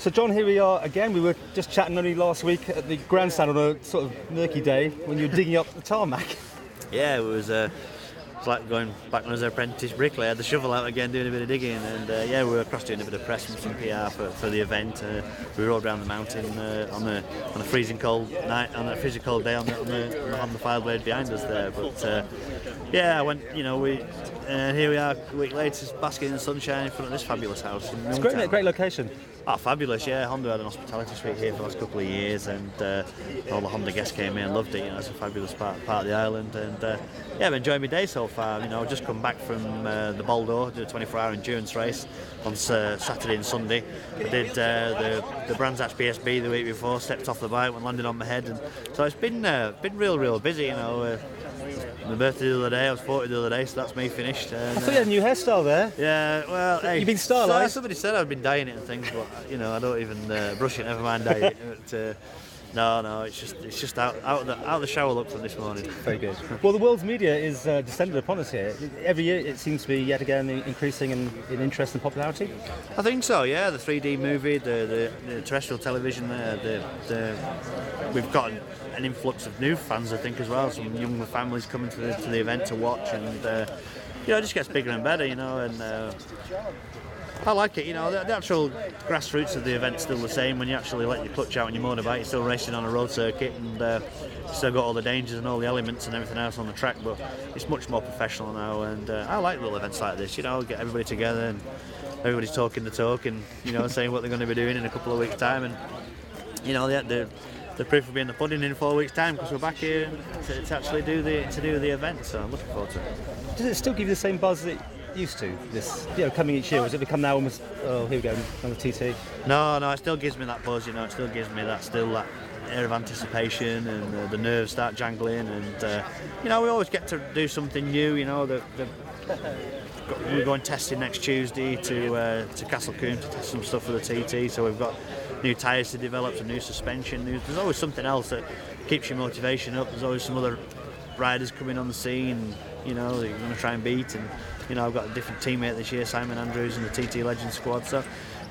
So John, here we are again. We were just chatting only last week at the grandstand on a sort of murky day when you were digging up the tarmac. Yeah, it was like going back when I was an apprentice bricklayer. I had the shovel out again, doing a bit of digging, and we were across doing a bit of press and some PR for the event. We rode around the mountain on a freezing cold night, on a freezing cold day on the file blade behind us there. But I went. Here we are a week later, just basking in the sunshine in front of this fabulous house. It's great, mate, great location. Oh, fabulous, yeah. Honda had an hospitality suite here for the last couple of years, and all the Honda guests came in and loved it. It's a fabulous part of the island, and I've enjoyed my day so far. I've just come back from the Baldo, did a 24-hour endurance race on Saturday and Sunday. I did the Brands Hatch PSB the week before, stepped off the bike, went landed on my head, and so it's been real busy, My birthday the other day, I was 40 the other day, so that's me finished. And, I thought you had a new hairstyle there. Yeah, well, hey, you've been stylised. Somebody said I've been dyeing it and things, but I don't even brush it, never mind dye it. But, no, it's just out of the shower look from this morning. Very good. Well, the world's media is descended upon us here. Every year it seems to be yet again increasing in interest and popularity. I think so. Yeah, the 3D movie, the terrestrial television, we've got an influx of new fans, I think, as well. Some younger families coming to the event to watch, and it just gets bigger and better, and I like it. The actual grassroots of the event's still the same. When you actually let your clutch out on your motorbike, you're still racing on a road circuit, and still got all the dangers and all the elements and everything else on the track, but it's much more professional now, and I like little events like this. Get everybody together and everybody's talking the talk and saying what they're going to be doing in a couple of weeks' time, and the proof will be in the pudding in 4 weeks' time, because we're back here to actually do the event. So I'm looking forward to it. Does it still give you the same buzz that it used to? This, coming each year, or has it become now almost? Oh, here we go, another TT. No, it still gives me that buzz. It still gives me that air of anticipation, and the nerves start jangling, and we always get to do something new. We're going testing next Tuesday to Castle Coombe to test some stuff for the TT. So we've got new tyres to develop, some new suspension. There's always something else that keeps your motivation up. There's always some other riders coming on the scene, that you're going to try and beat. And I've got a different teammate this year, Simon Andrews, in the TT Legends squad. So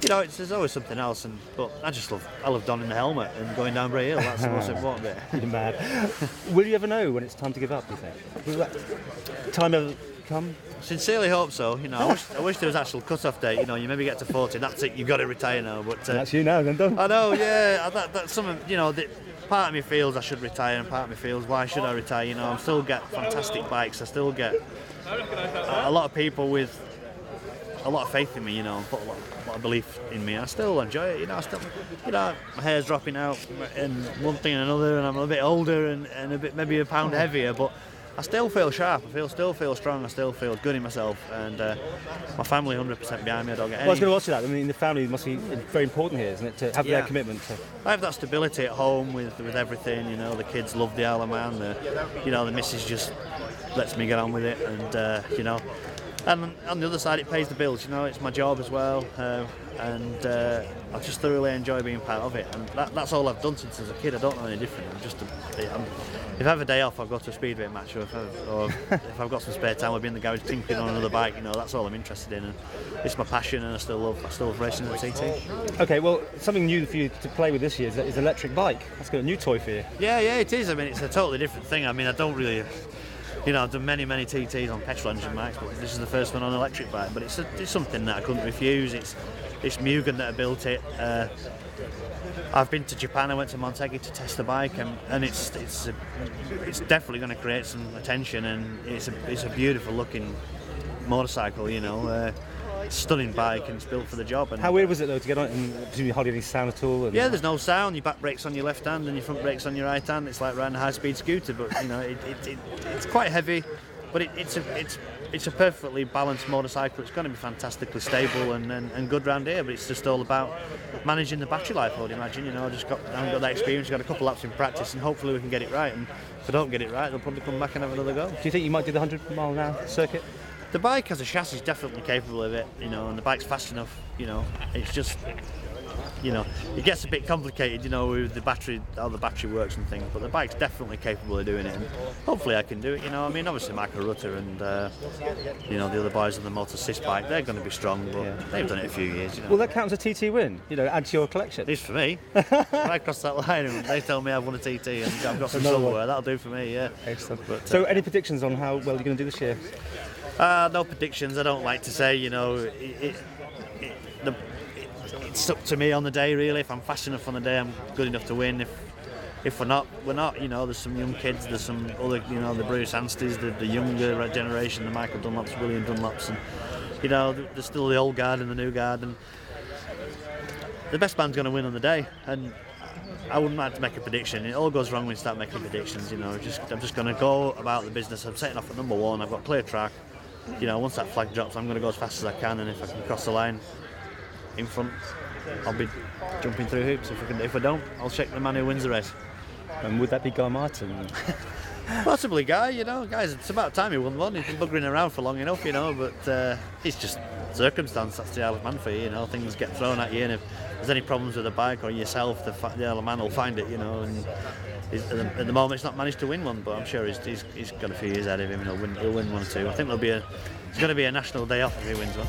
there's always something else. But I love donning the helmet and going down Bray Hill. That's the most important bit. You're mad. Will you ever know when it's time to give up, do you think? Will that time ever come? Sincerely hope so. I wish there was actual cut-off date. You maybe get to 40, that's it. You've got to retire now. But that's you now, then, don't? I know. Yeah. That's something. Part of me feels I should retire, and part of me feels, why should I retire? I still get fantastic bikes. I still get a lot of people with a lot of faith in me. And put a lot of belief in me. I still enjoy it. My hair's dropping out, and one thing and another, and I'm a bit older and a bit maybe a pound heavier, but I still feel sharp, still feel strong, I still feel good in myself, and my family 100% behind me. I don't get any... Well, I was going to ask you that. I mean, the family must be very important here, isn't it, to have their commitment to... I have that stability at home with everything, the kids love the Isle of Man, the missus just lets me get on with it, and and on the other side it pays the bills, it's my job as well, and I just thoroughly enjoy being part of it, and that's all I've done since I was a kid. I don't know any different. If I have a day off, I'll go to a speedway match, or if I've got some spare time, I'll be in the garage tinkering on another bike. That's all I'm interested in, and it's my passion, and I still love racing at the TT. Okay, well, something new for you to play with this year is electric bike. That's got a new toy for you. Yeah, it is. I mean, it's a totally different thing. I mean, I don't really... I've done many TTs on petrol engine bikes, but this is the first one on an electric bike. But it's something that I couldn't refuse. It's Mugen that built it. I've been to Japan. I went to Montegi to test the bike, and it's definitely going to create some attention. And it's a beautiful looking motorcycle. Stunning bike, and it's built for the job. And how weird was it though to get on it, and presumably hardly any sound at all? Yeah, there's no sound. Your back brake's on your left hand and your front brake's on your right hand. It's like riding a high-speed scooter, but it's quite heavy, but it's a perfectly balanced motorcycle. It's going to be fantastically stable and good round here, but it's just all about managing the battery life, I would imagine. I haven't got that experience. Got a couple laps in practice, and hopefully we can get it right. And if I don't get it right, they'll probably come back and have another go. Do you think you might do the 100-mile-an-hour circuit? The bike as a chassis is definitely capable of it, and the bike's fast enough, it's just it gets a bit complicated, with the battery, how the battery works and things. But the bike's definitely capable of doing it, and hopefully I can do it. I mean, obviously Michael Rutter and the other boys on the Motor Assist bike, they're going to be strong, but they've done it a few years. Well, that counts as a TT win. Add to your collection. It is for me. If I cross that line and they tell me I've won a TT and I've got some silverware, that'll do for me. Yeah. Excellent. But, so, any predictions on how well you're going to do this year? No predictions. I don't like to say. It's up to me on the day, really. If I'm fast enough on the day, I'm good enough to win. If we're not, we're not. There's some young kids, there's some other, the Bruce Anstey's, the younger generation, the Michael Dunlops, William Dunlops, and there's still the old guard and the new guard, and the best man's going to win on the day. And I wouldn't like to make a prediction. It all goes wrong when you start making predictions. I'm just going to go about the business. I'm setting off at number 1. I've got clear track. Once that flag drops, I'm going to go as fast as I can, and if I can cross the line in front, I'll be jumping through hoops. If I don't, I'll check the man who wins the race. And would that be Guy Martin? Possibly Guy, Guys, it's about time he won one. He's been buggering around for long enough, but it's just circumstance. That's the Isle of Man for you, Things get thrown at you, and if there's any problems with the bike or yourself, the Isle of Man will find it, and at the moment he's not managed to win one, but I'm sure he's got a few years ahead of him, and he'll win one or two. I think there's going to be a national day off if he wins one.